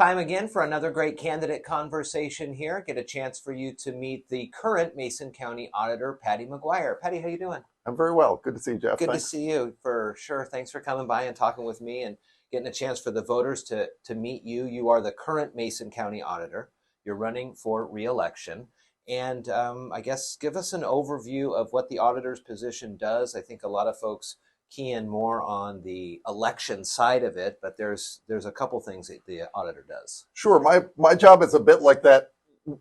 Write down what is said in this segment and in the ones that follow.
Time again for another great candidate conversation here. Get a chance for you to meet the current Mason County Auditor, Paddy McGuire. Paddy, how you doing? I'm very well. Good to see you, Jeff. Good to Thanks. see you, for sure. Thanks for coming by and talking with me and getting a chance for the voters to meet you. You are the current Mason County Auditor. You're running for re-election. And I guess give us an overview of what the auditor's position does. I think a lot of folks key in more on the election side of it, but there's a couple things that the auditor does. Sure. My job is a bit like that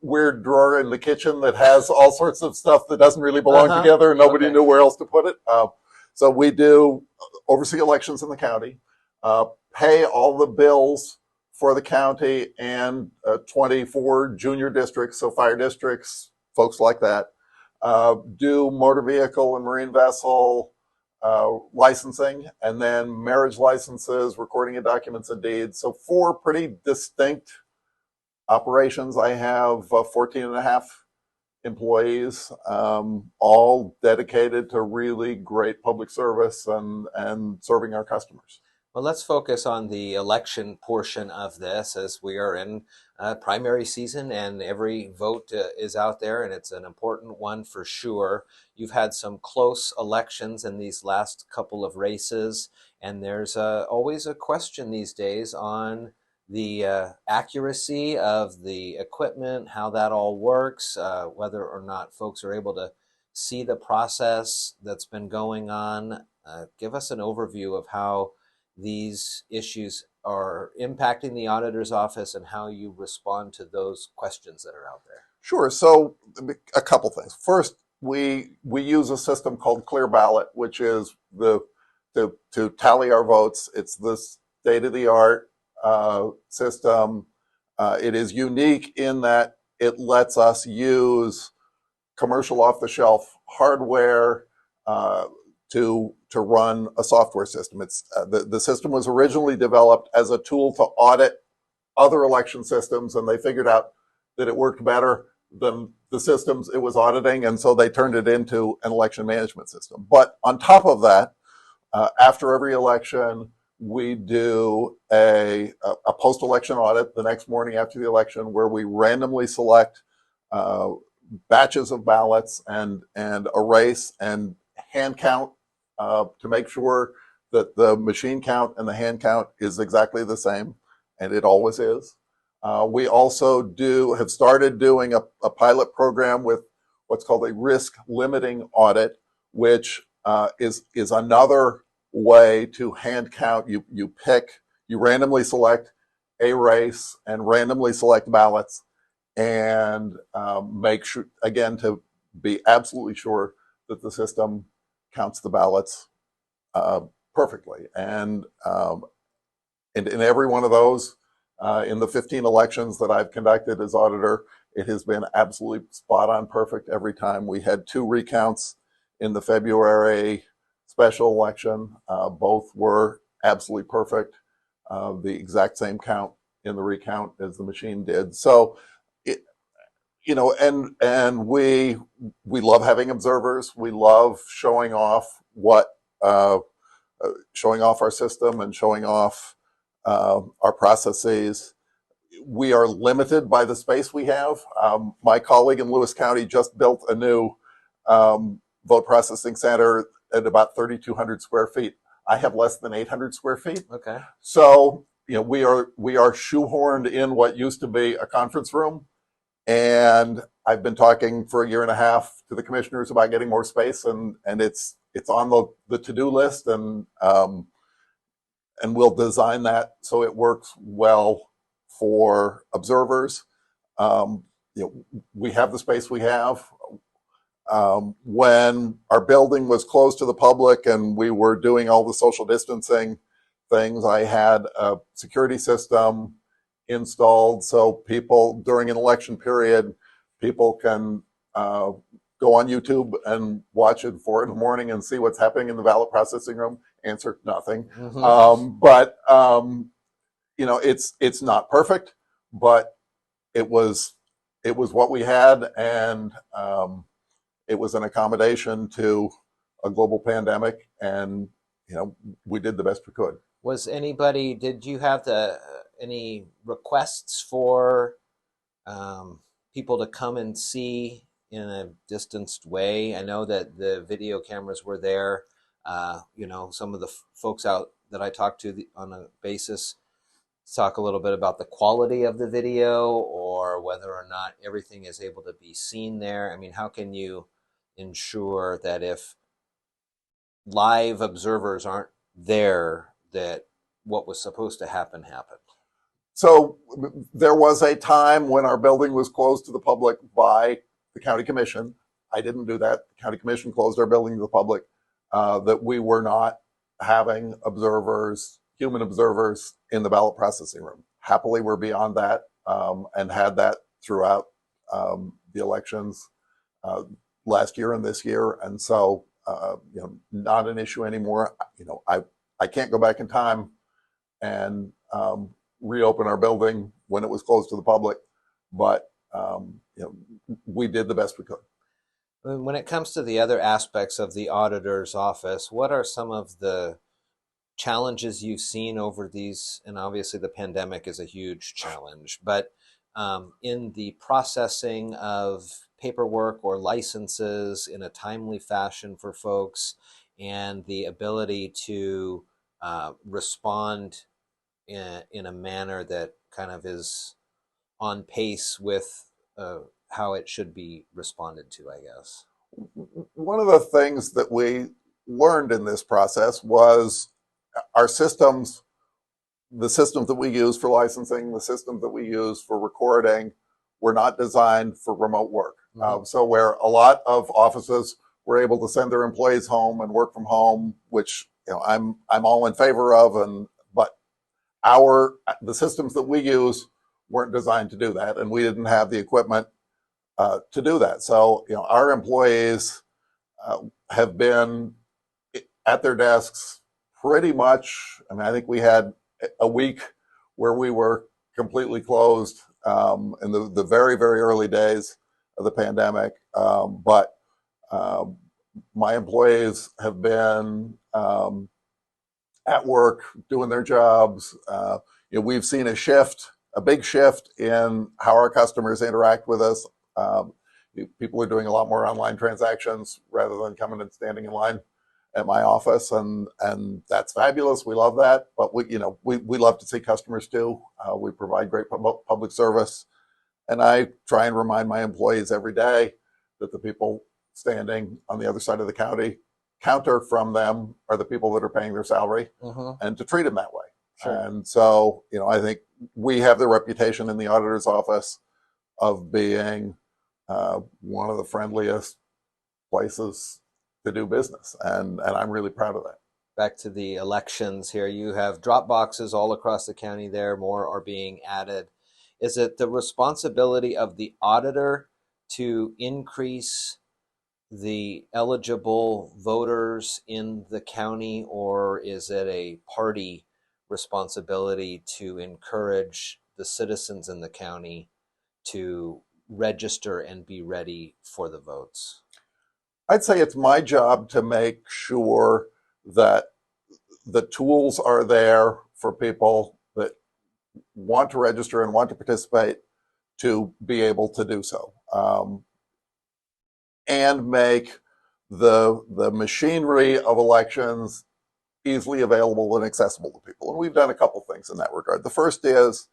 weird drawer in the kitchen that has all sorts of stuff that doesn't really belong together and nobody knew where else to put it. So we do oversee elections in the county, pay all the bills for the county and 24 junior districts, so fire districts, folks like that, do motor vehicle and marine vessel licensing, and then marriage licenses, recording of documents and deeds. So 4 pretty distinct operations. I have 14 and a half employees, all dedicated to really great public service and serving our customers. Well, let's focus on the election portion of this, as we are in primary season and every vote is out there, and it's an important one for sure. You've had some close elections in these last couple of races, and there's always a question these days on the accuracy of the equipment, how that all works, whether or not folks are able to see the process that's been going on. Give us an overview of how these issues are impacting the auditor's office and how you respond to those questions that are out there. Sure. So a couple things. First, we use a system called Clear Ballot, which is to tally our votes. It's this state-of-the-art system. It is unique in that it lets us use commercial off-the-shelf hardware to run a software system. It's the system was originally developed as a tool to audit other election systems, and they figured out that it worked better than the systems it was auditing, and so they turned it into an election management system. But on top of that, after every election, we do a post-election audit the next morning after the election, where we randomly select batches of ballots and erase and hand count to make sure that the machine count and the hand count is exactly the same, and it always is. We also have started doing a pilot program with what's called a risk limiting audit, which is another way to hand count. You randomly select a race and randomly select ballots, and make sure, again, to be absolutely sure that the system counts the ballots perfectly. And in every one of those, in the 15 elections that I've conducted as auditor, it has been absolutely spot on perfect every time. We had 2 recounts in the February special election. Both were absolutely perfect. The exact same count in the recount as the machine did. So, and we love having observers. We love showing off showing off our system and showing off our processes. We are limited by the space we have. My colleague in Lewis County just built a new vote processing center at about 3,200 square feet. I have less than 800 square feet. Okay. So, we are shoehorned in what used to be a conference room. And I've been talking for a year and a half to the commissioners about getting more space, and it's on the to-do list, and we'll design that so it works well for observers. We have the space we have. When our building was closed to the public and we were doing all the social distancing things, I had a security system installed, so people during an election period, people can go on YouTube and watch it 4 in the morning and see what's happening in the ballot processing room. Answer: nothing. But it's not perfect, but it was what we had, and it was an accommodation to a global pandemic, and we did the best we could. Did you have any requests for people to come and see in a distanced way? I know that the video cameras were there. Some of the folks out that I talk to on a basis talk a little bit about the quality of the video or whether or not everything is able to be seen there. I mean, how can you ensure that if live observers aren't there, that what was supposed to happen happened? So there was a time when our building was closed to the public by the county commission. I didn't do that. The county commission closed our building to the public, that we were not having observers, human observers, in the ballot processing room. Happily, we're beyond that, and had that throughout the elections last year and this year. And so, not an issue anymore. I can't go back in time and reopen our building when it was closed to the public, but we did the best we could. When it comes to the other aspects of the auditor's office, what are some of the challenges you've seen over these? And obviously the pandemic is a huge challenge, but in the processing of paperwork or licenses in a timely fashion for folks, and the ability to respond in a manner that kind of is on pace with how it should be responded to, I guess. One of the things that we learned in this process was our systems, the systems that we use for licensing, the systems that we use for recording, were not designed for remote work. Mm-hmm. So where a lot of offices were able to send their employees home and work from home, which I'm all in favor of, but the systems that we use weren't designed to do that, and we didn't have the equipment to do that. So our employees have been at their desks pretty much. I mean, I think we had a week where we were completely closed in the very, very early days of the pandemic. But my employees have been at work doing their jobs. We've seen a big shift in how our customers interact with us. People are doing a lot more online transactions rather than coming and standing in line at my office, and that's fabulous. We love that, but we love to see customers too. We provide great public service, and I try and remind my employees every day that the people standing on the other side of the counter from them are the people that are paying their salary, mm-hmm. and to treat them that way. Sure. And so, I think we have the reputation in the auditor's office of being one of the friendliest places to do business, and I'm really proud of that. Back to the elections here, you have drop boxes all across the county there. More are being added. Is it the responsibility of the auditor to increase the eligible voters in the county, or is it a party responsibility to encourage the citizens in the county to register and be ready for the votes? I'd say it's my job to make sure that the tools are there for people that want to register and want to participate to be able to do so, and make the machinery of elections easily available and accessible to people. And we've done a couple things in that regard. The first is,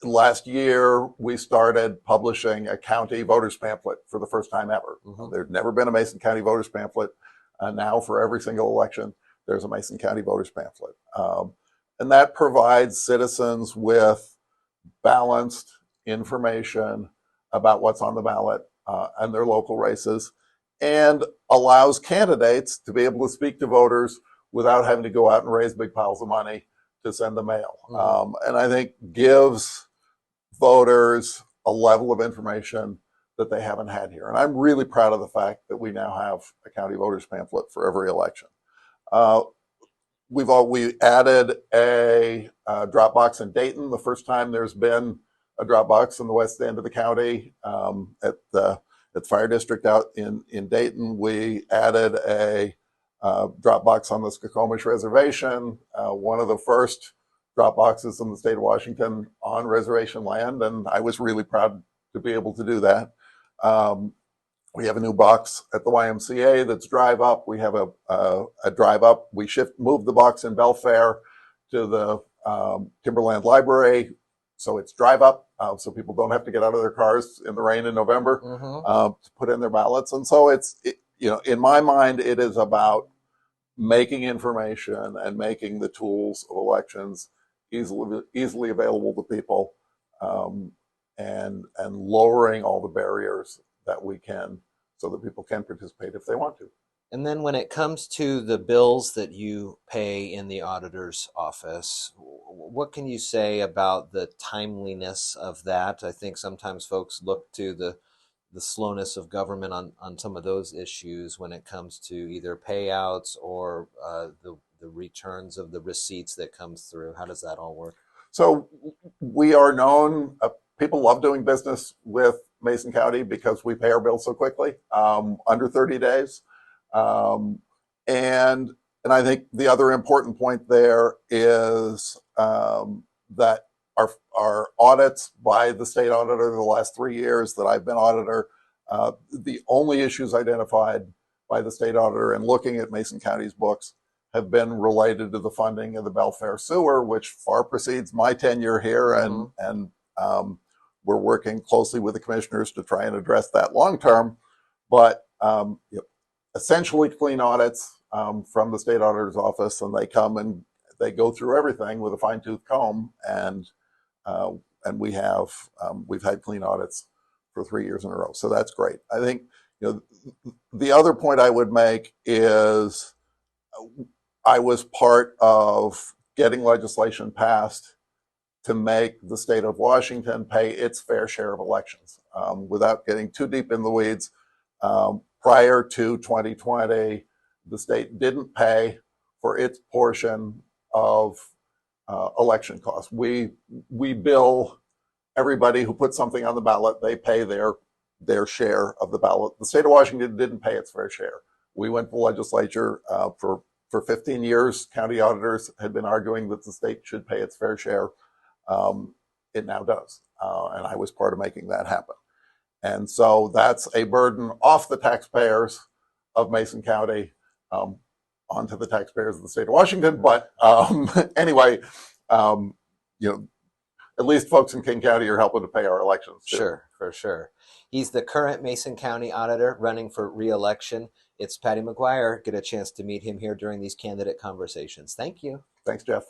last year, we started publishing a county voters pamphlet for the first time ever. Mm-hmm. There'd never been a Mason County voters pamphlet. Now, for every single election, there's a Mason County voters pamphlet. And that provides citizens with balanced information about what's on the ballot and their local races, and allows candidates to be able to speak to voters without having to go out and raise big piles of money to send the mail. Mm-hmm. And I think gives voters a level of information that they haven't had here. And I'm really proud of the fact that we now have a county voters pamphlet for every election. We added a drop box in Dayton. The first time there's been a drop box in the west end of the county, at the fire district out in Dayton. We added a drop box on the Skokomish Reservation, one of the first drop boxes in the state of Washington on reservation land, and I was really proud to be able to do that. We have a new box at the YMCA that's drive up. We have a drive up. We moved the box in Belfair to the Timberland Library, so it's drive up, so people don't have to get out of their cars in the rain in November to put in their ballots. And so in my mind, it is about making information and making the tools of elections easily available to people, and lowering all the barriers that we can so that people can participate if they want to. And then when it comes to the bills that you pay in the auditor's office, what can you say about the timeliness of that? I think sometimes folks look to the slowness of government on some of those issues when it comes to either payouts or the returns of the receipts that comes through. How does that all work? So we are known, people love doing business with Mason County because we pay our bills so quickly, under 30 days. And I think the other important point there is that our audits by the state auditor the last 3 years that I've been auditor, the only issues identified by the state auditor in looking at Mason County's books have been related to the funding of the Belfair sewer, which far precedes my tenure here, and we're working closely with the commissioners to try and address that long term. But essentially clean audits from the state auditor's office, and they come and they go through everything with a fine-tooth comb, and we've had clean audits for 3 years in a row, so that's great. I think the other point I would make is I was part of getting legislation passed to make the state of Washington pay its fair share of elections. Without getting too deep in the weeds, prior to 2020, the state didn't pay for its portion of election costs. We bill everybody who puts something on the ballot. They pay their share of the ballot. The state of Washington didn't pay its fair share. We went to the legislature for 15 years. County auditors had been arguing that the state should pay its fair share. It now does, and I was part of making that happen. And so that's a burden off the taxpayers of Mason County onto the taxpayers of the state of Washington. But anyway, at least folks in King County are helping to pay our elections too. Sure, for sure. He's the current Mason County auditor running for re-election. It's Paddy McGuire. Get a chance to meet him here during these candidate conversations. Thank you. Thanks, Jeff.